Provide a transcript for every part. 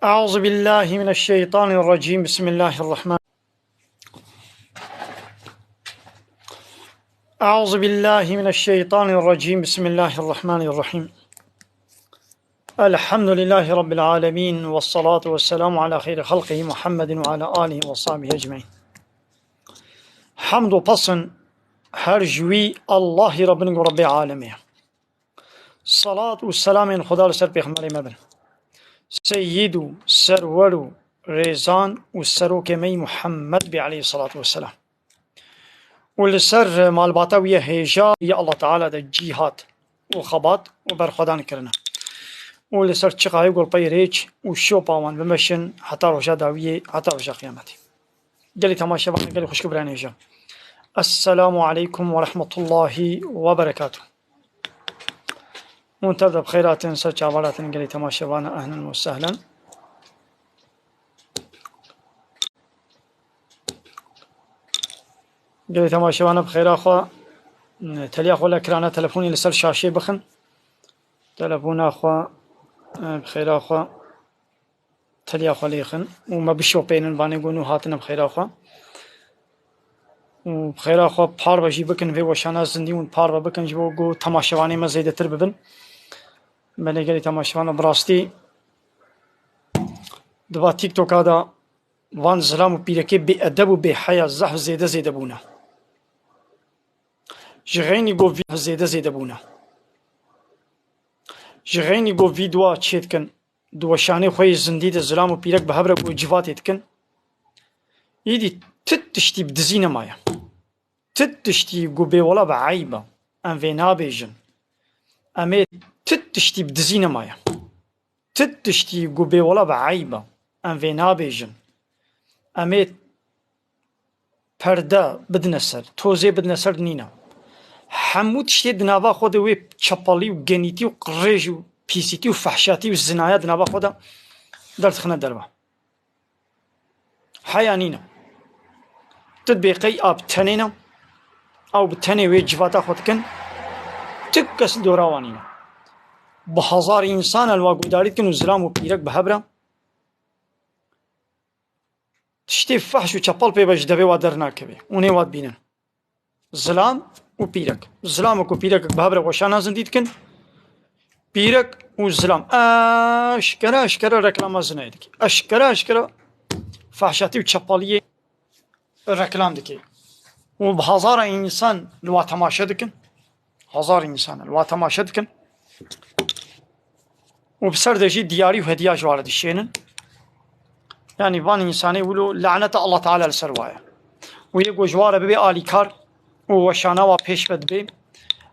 أعوذ بالله من الشيطان الرجيم بسم الله الرحمن أعوذ بالله من الشيطان الرجيم بسم الله الرحمن الرحيم الحمد لله رب العالمين والصلاة والسلام على خير خلقه محمد وعلى آله وصحبه أجمعين. حمد و پسن هر جوی الله ربنا و رب العالمين. صلاة والسلام خدا لسر پیغمبر مبن سيد و سرور و ريزان و سروك مي محمد عليه الصلاة والسلام ولسر مالباتا ويا هيجا يا الله تعالى دا جيهات وخبات وبرخدان كرنا ولسر چقا يقول بيريج وشو باوان بمشن حتى رجا داوية حتى رجا قيامتي. قالي تماشا بقى قالي خوش كبراني جا. السلام عليكم ورحمة الله وبركاته. منتظر بخيرات سر چاوالات قالي تماشا بانا أهلا وسهلا. قالي تماشا بانا بخير أخوة تلي أخوة لكرانا تلفوني لسر شاشة بخن تلفون أخوة بخير أخوة تلي أخوة ليخن وما بشو بينن باني قونو هاتنا بخير أخوة وبخير أخوة بار بجي بكن في وشانا زندي ون بار بكن جبو قو تماشواني ما زيادة ترببن بني قالي تماشواني براستي دوا تيك توك هذا وان زلام وبيركي بأدب وبحياة زحف زيادة بونا جغيني قو في زيادة بونا جغيني قو فيديو تشيتكن دوشاني خوي زنديد الزلام وبيرك بهبرك وجفات يتكن يدي تتشتي بدزينة مايا تتشتي قو بيولا بعيبة ام فينا بيجن امي تتشتي بدزينة مايا تتشتي قو بيولا بعيبة ام فينا بيجن امي پرده بدنسر توزي بدنسر نينا حمود تشتي دنابا خود وي چپالی و گنيتي و قريج و بيسيتي و فحشاتي و زنايا دنابا خود درت خنا دربا حيانينا تدبيقي اب تنينا او بتني وي جفاتا خودكن تكس دوراوانينا بهزار انسان الواقوداريت كن زلام و بيرك بهبرا تشتي فحش و چپال پي بجدبي وادرنا كبي اوني واد بينن زلام و بيرك زلامك و بيرك بهبرا وشانا زنديت كن بيرك و زلام اشكرا ركلام زنايدك اشكرا فحشاتي و چپالي ركلام دكي و بهزار انسان لو تماشا دكن هزار انسان لو تماشا دكن و بسر دجي دياري و هدية جوارد الشينن يعني فان انساني ولو لعنة الله تعالى لسروايا ويقو جواره ببي آلي كار وشانا و پیش بد بي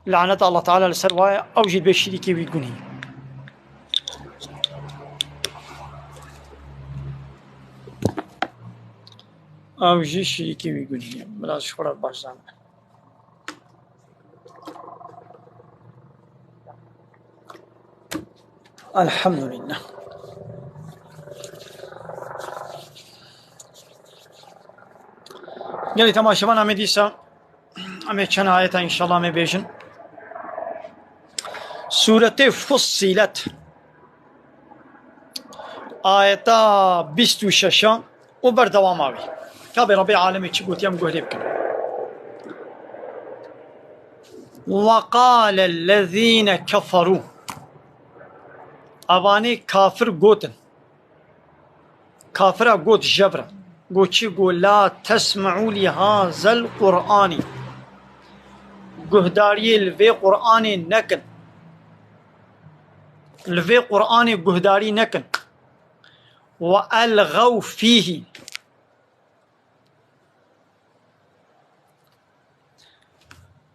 لعنة الله تعالى لسروايا او جيد بي شريكي ويقوني او جي شريكي ويقوني بلاز شورا باشدان الحمد لله. قالي تماشا امي ديسا امي چند آية ان شاء الله امي بيجن سورة فصلت آية 26 وبردوام آوي كابي ربي عالمي چي قوتيام قهلي بكن وقال الذين كفروا اواني كافر قوتن كافر قوت جبرا قوتشي قول لا تسمعوا لهذا القرآن قهداري الفي قرآن نكن الفي قرآن قهداري نكن وألغوا فيه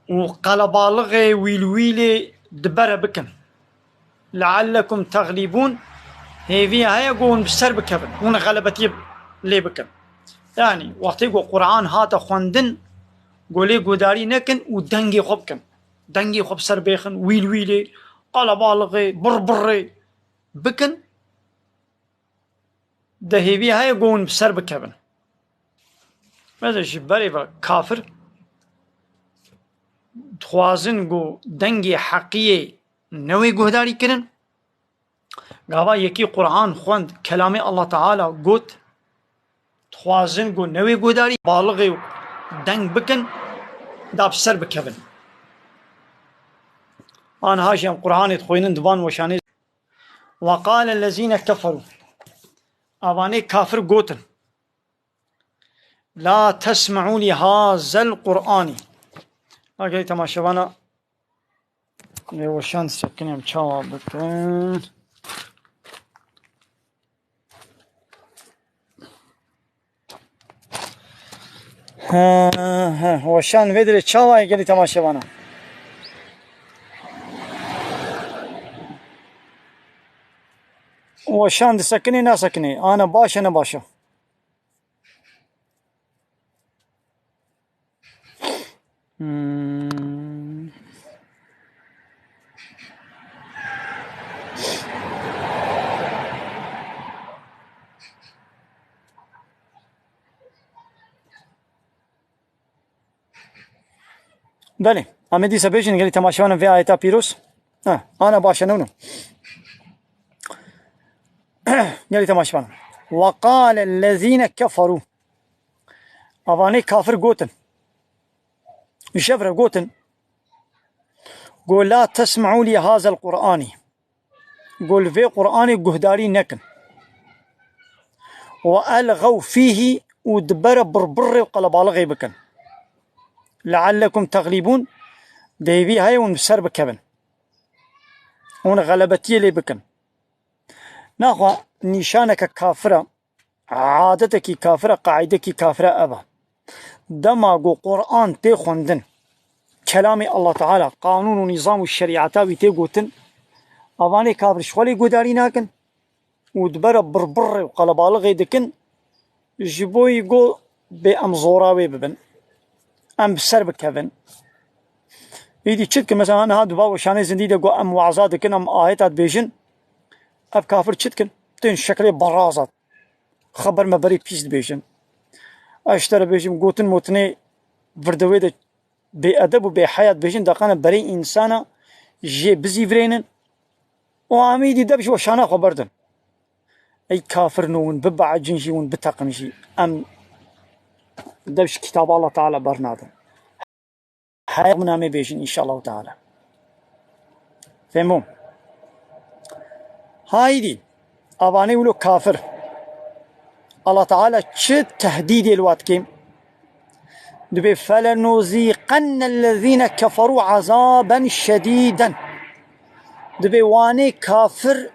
وقلبالغي ويلويلي دبر بكن لعلكم تغلبون هي قون بسر بكبن هون غلبتي لي بكن يعني وقتی گو قرآن هات خوندن گولی گوداری نکن و دنگی خوب کن دنگی خوب سر بیخن ویل ویلی قلبالغی بربری بکن ده هیوی های گون بسر بکبن مثلا جبری با کافر خوازن گو دنگی حقیه نوی گوداری کنن قابا يكي قرآن خوند كلامي الله تعالى قوت تخوازن قو نوي قوداري بالغي دنگ بكن داب سر بكبن أنا هاشم قرآن تخوينن دبان وشاني وقال الذين كفروا أواني كافر قوتن لا تسمعوا لهذا القرآن أجي تماشوانا وشان سكنهم شابكن وشان فيدري شاوا يجري تماشوانا وشان سكني نا سكني أنا باشا أنا باشا بله أمدي سبيشن قالي تماشوانا في آيتا بيروس أنا باشا نونو قالي تماشوانا وقال الذين كفروا أفاني كافر قوتن يشفر قوتن قول لا تسمعوا لي هذا القرآن قول في قرآني قهداري نكن وألغوا فيه ودبر بربر وقلبالغي بكن لعلكم تغلبون ديبي هاي ونبسر بكبن ونغلبتي لي بكن ناخوا نشانك كافرة عادتك كافرة قاعدك كافرة أبا دماغو قرآن تيخوندن كلامي الله تعالى قانون ونظام الشريعة تيقوتن أباني كافر شوالي قداري ناكن ودبر بربر وقلبالغي دكن جبو يقول بأمزوراوي ببن أم بسر بكبن يدي تشتك مثلا أنا هاد باو شاني زنديدة قو أم وعزاد كن أم آيتات بيجن أب كافر تشتكن تين شكلي برازات خبر ما بري بيست بيجن أشترى بيجن قوتن موتني فردويدة بأدب وبحياة بيجن دقانا بري إنسانا جي بزي فرينن وعميدي دبش وشانا خبردن أي كافر نون ببع جنشي ون بتقنشي أم دبش كتاب الله تعالى برنادن هاي منامي بيجن إن شاء الله تعالى فهمون هايدي أباني ولو كافر الله تعالى چه تهديد الوات كيم دبي فلنذيقن الذين كفروا عذابا شديدا دبي واني كافر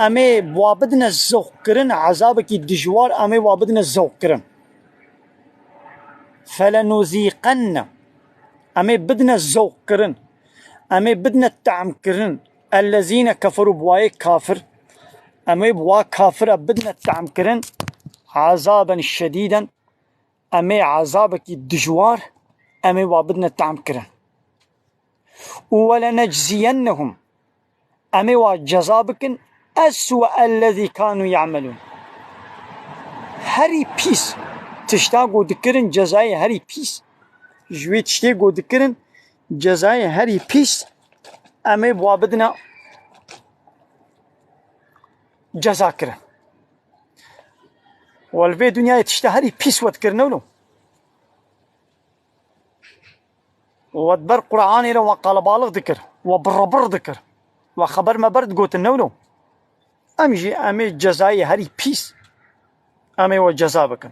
أمي وابدنا الزوق كرن عذابك الدجوار أمي وابدنا الزوق كرن فلنذيقن أمي بدنا الزوق كرن أمي بدنا التعم كرن الذين كفروا بواي كافر أمي بوا كافر بدنا التعم كرن عذابا شديدا أمي عذابك الدجوار أمي وابدنا التعم كرن ولنجزينهم أمي وجزابك أسوأ الذي كانوا يعملون هري بيس تشتاقوا دكرن جزاي هري بيس جوي تشتاقوا دكرن جزاي هري بيس أمي بوابدنا جزاكرن والفي دنيا تشتهري بيس وتكرنولو ودبر قرآني لو وقال بالغ ذكر وبربر ذكر وخبر ما برد قوت النولو أمجي أمي جزاي هري بيس أمي وجزابك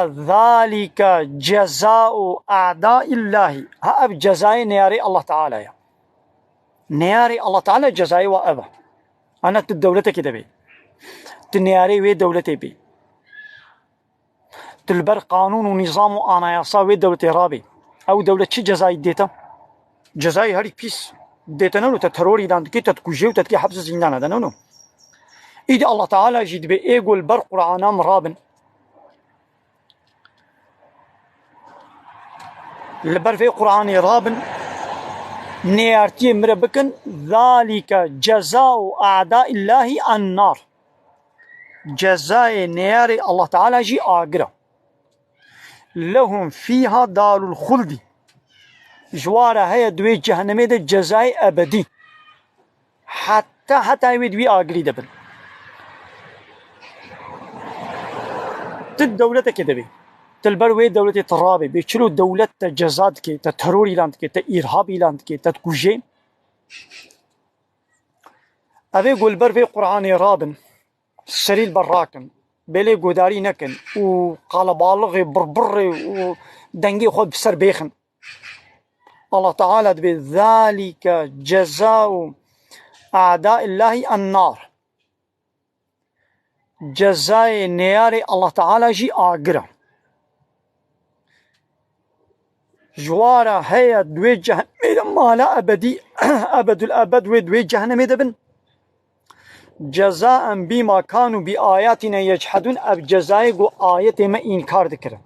ذلك جزاء أعداء الله هأب جزاي نياري الله تعالى يا نياري الله تعالى جزاي وأبا أنا تدولتك كده بي تنياري وي دولتي بي تلبر قانون ونظام وأنا يصا وي دولتي رابي أو دولة شي جزاي ديتا جزاي هري بيس ديتا نونو تتروري دان كي تتكوجي وتتكي حبس زندان هذا نونو إذا الله تعالى جيد بي إيقول بر قرآن مرابن البر في قرآن رابن نيارتي مربكن ذلك جزاء أعداء الله النار جزاء نياري الله تعالى جي آقرة لهم فيها دار الخلد جوارة هي دوي جهنمي ده جزاء أبدي حتى ويدوي آقري دبن تد دولتك دبي تلبر وي دولتي ترابي بيشلو دولة جزاد كي تترور إيلاند كي تإرهاب إيلاند كي تتكوجين أبي قول بر في قرآن رابن سريل براكن بلي قداري نكن وقال بالغي بربري ودنجي خود بسر بيخن الله تعالى بذلك جزاء أعداء الله النار جزاء نياري الله تعالى جي آقرا جوارا هيا دوي جهنم مالا أبدي أبد الأبد دوي جهنم دبن جزاء بما كانوا بآياتنا يجحدون أب جزاء قو آيات ما إنكار ذكر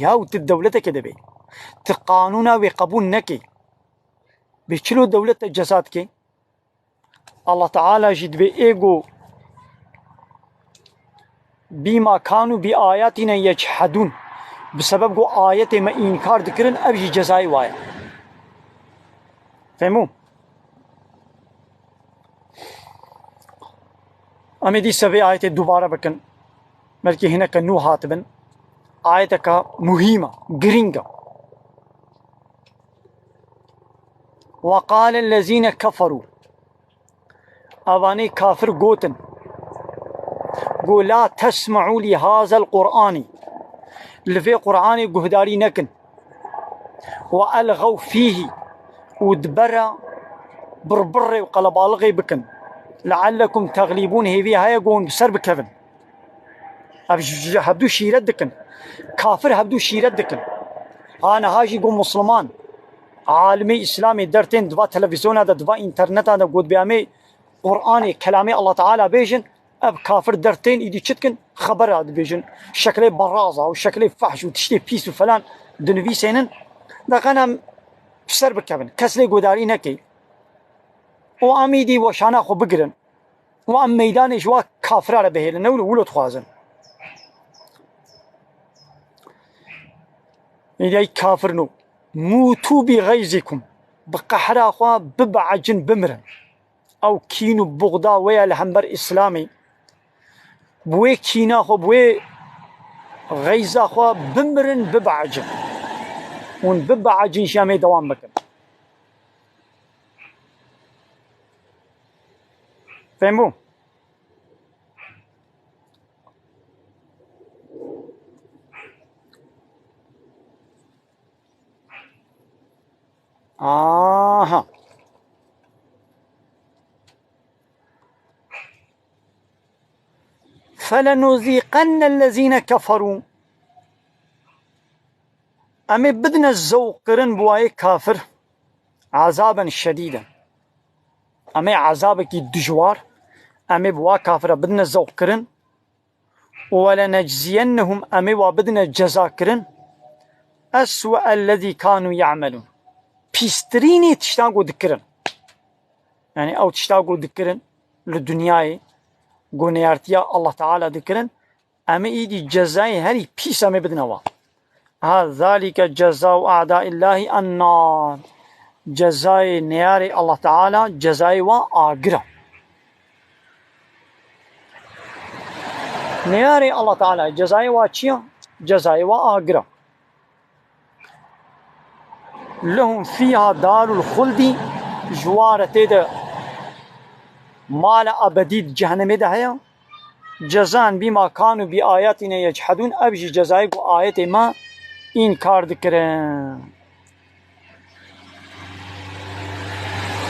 ياو تدولتك دبي تقانونا وقبول نكي بيشلو دولة الجزات كي الله تعالى جد بإيقو بما كانوا بآياتنا يجحدون بسبب قو آيات ما إنكار ذكرن أبجي جزاء وايا فهموا أمي دي سبي آيات دوباره بكن بلكي هنا كنو هاتبن آياتك مهمة قرينجا وقال الذين كفروا أباني كافر قوتن قو لا تسمعوا لهذا القرآن لفي قرآن قهداري نكن وألغوا فيه ودبرا بربر وقلبالغي بكن لعلكم تغلبون هي يقون بسر بكفن هبدو شيرت دكن كافر هبدو شيرت دكن أنا هاجي قوم مسلمان عالمي إسلامي درتين دوا تلفزيون هذا دوا إنترنت هذا قد بيامي قرآني كلامي الله تعالى بيجن أب كافر درتين إيدي تشتكن خبر هذا بيجن شكله برازة وشكله فحش وتشتي بيس وفلان دنوي سينن دقنا بسر بكفن كسلي قداري نكي وأميدي وشانا خو بقرن وأم ميدانش وا كافرة بهيلن ولو تخوازن إذا كافر نو موتوا بغيظكم بقحرا خوا ببعجن بمرن أو كينو بغدا ويا الهمبر إسلامي بوي كينا خو بوي غيظا خوا بمرن ببعجن ون ببعجن شامي دوام بكن فهموا؟ آها فلنذيقن الذين كفروا أمي بدنا الزوقرن بواي كافر عذابا شديدا أمي عذابك الدجوار أمي بوا كافر بدنا الزوقرن ولنجزينهم أمي وبدنا الجزاكرن أسوأ الذي كانوا يعملون بيستريني تشتاقوا ذكرن يعني أو تشتاقوا ذكرن للدنيا قونيارتيا الله تعالى ذكرن أمي إيدي جزاي هري بيس أمي بدنا ذلك جزاء أعداء الله النار جزاي نياري الله تعالى جزاي وآقرة نياري الله تعالى جزاي واتشيا جزاي وآقرة لهم فيها دار الخلد جوارة تيدا مال أبديد جهنم ده هيا جزاء بما كانوا بآياتنا يجحدون أبجي جزاي آيات ما إنكار ذكرن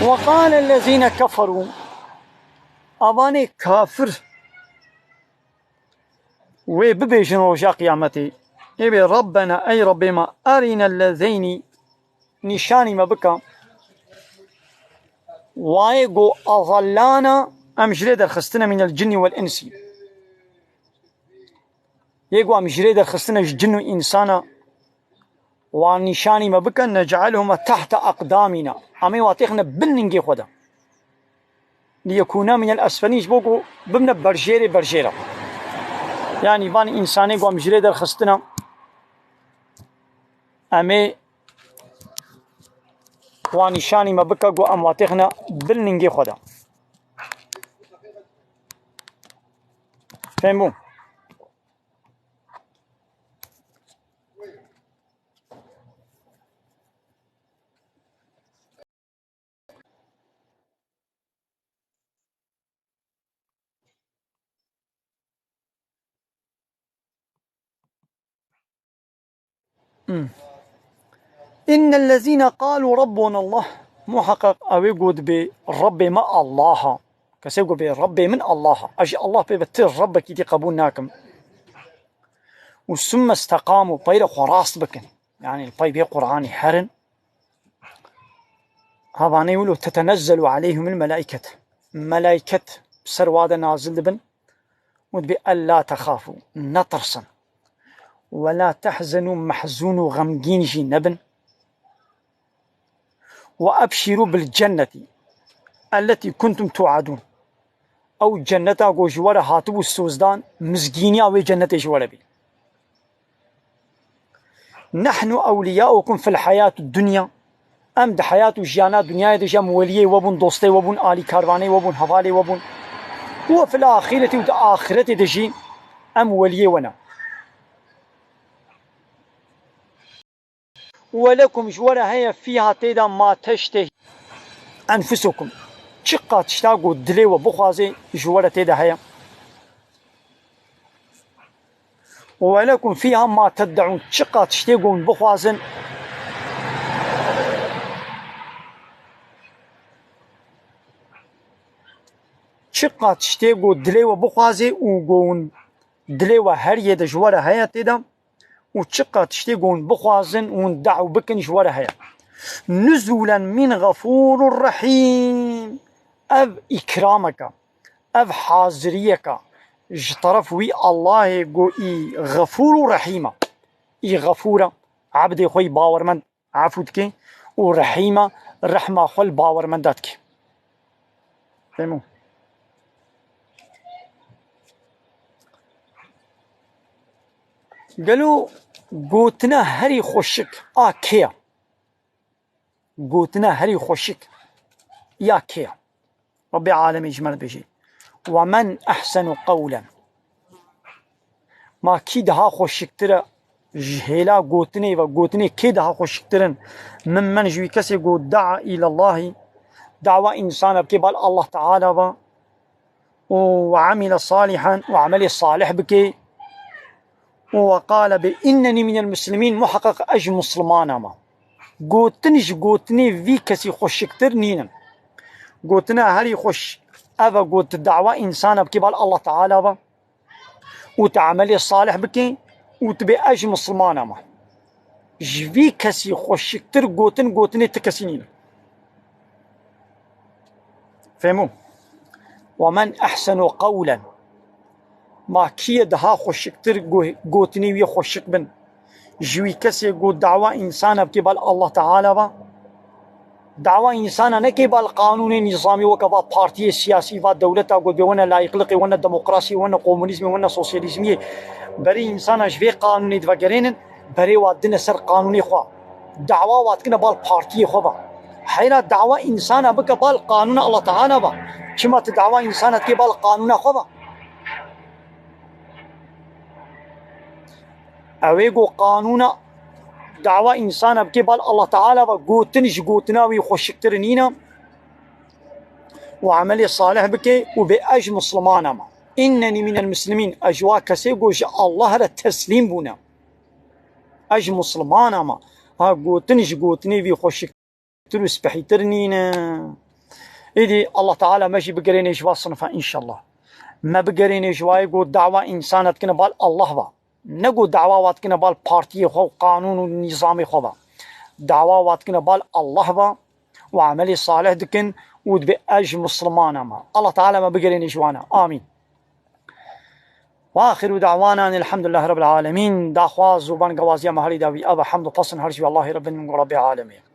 وقال الذين كفروا أباني كافر وببيجن رجاء قيامتي يبي ربنا أي ربي ما أرنا الذين نشاني ما بكى وايقو أظلانا أمجريد الخستنا من الجن والإنس يقو أمجريد الخستنا الجن والإنسان ونشاني ما بكى نجعلهما تحت أقدامنا أمي واتيخنا بننجي خدا ليكونا من الأسفلين بوكو بمنا برجيرة يعني باني إنساني قو أمجريد الخستنا أمي ونشاني ما بكى قو أمواتيخنا بننجي خدا فهموا؟ إن الذين قالوا ربنا الله محقق أو يقول بالرب ما الله كسي يقول بالرب من الله أجي الله بيبتر ربك يدي قبولناكم وثم استقاموا بير خراس بكن يعني البي بي قرآني حرن هذا يقولوا تتنزل عليهم الملائكة ملائكة بسرواد نازل بن ودبي ألا تخافوا نطرسا ولا تحزنوا محزون غمجين جي نبن وأبشروا بالجنة التي كنتم توعدون أو جنة أو جوارة هاتبو السوزدان مزجيني أو جنة جوارة بي نحن أولياؤكم في الحياة الدنيا أم ده حياة جيانا دنيا دجا موليه وبن دوستي وبن آلي كارواني وبن حفالي وبن وفي الآخرة وده آخرة دجي أم وليه ونا ولكم جوارة هيا فيها تيدا ما تشتهي أنفسكم شقا تشتاقوا دلي وبخوازي جوارة تيدا هيا ولكم فيها ما تدعون شقا تشتاقوا بخوازن شقا تشتاقوا دلي وبخوازي وقون دلي وهرية دا جوارة هيا تيدا وشقا تشتاقون بخوازن وندعوا بكن جوارة هيا نزولا من غفور رحيم أب إكرامك أب حاضريك جطرف وي الله يقول إي غفور رحيمة إي غفورة عبدي خوي باورمند عفوتك ورحيمة رحمة خوي باورمنداتك فهموا قالوا قوتنا هري خوشك كيا قوتنا هري خوشك يا كيا ربي عالم يجمل بيجي ومن أحسن قولا ما كي دها خوشك ترى جهلا قوتني وقوتني كي دها خوشك ترى من جوي كسي قوت دعا إلى الله دعوة إنسان بكبال الله تعالى وعمل صالحا وعمل صالح بكي وقال بإنني من المسلمين محقق أج مسلمان ما قوتني في كسي خوشك ترنينا قوتنا هري خوش أفا قوت الدعوة إنسان بكبال الله تعالى وتعملي الصالح بكي وتبي أج مسلمان ما جفي كسي خوشك تر قوتني تكسينين فهموا ومن أحسن قولا ما كي دها خوشك تر قوتني وي خوشك بن جوي كسي قوت دعوة إنسان بكبال الله تعالى دعوة إنسان نكبال قانون نظامي وكبال بارتي سياسي ودولة أقول بيوانا لا يقلقي وانا ديمقراطي وانا قومونيزمي وانا سوسياليزمي بري إنسان جفي قانون يتفقرين بري وادنا سر قانوني خوا دعوة واتكنا بالبارتي خوا حيلا دعوة إنسان بكبال قانون الله تعالى با كما تدعوة إنسان كبال قانون خوا أويقو قانون دعوة إنسان بكبال الله تعالى وقوتنش قوتنا ويخشكترنينا وعملي صالح بكي وبأج مسلمان ما إنني من المسلمين أجوا كسيقو الله للتسليم بنا أج مسلمان ما ها قوتنش قوتني ويخشكتر وسبحيترنينا إذي الله تعالى ماشي بقرين إجوا صنفا إن شاء الله ما بقرين إجوا يقول دعوة إنسان كنبال الله با نگو دعوا واتکن بال پارتی خو قانون و نظام خو با دعوا واتکن بال الله با وعمل صالح دکن ود بأج مسلمان ما الله تعالى ما بقرين إجوانا آمين وآخر دعوانا أن الحمد لله رب العالمين داخواز وبان قوازيا مهالي داوي أبا حمد فصن هرشي والله رب العالمين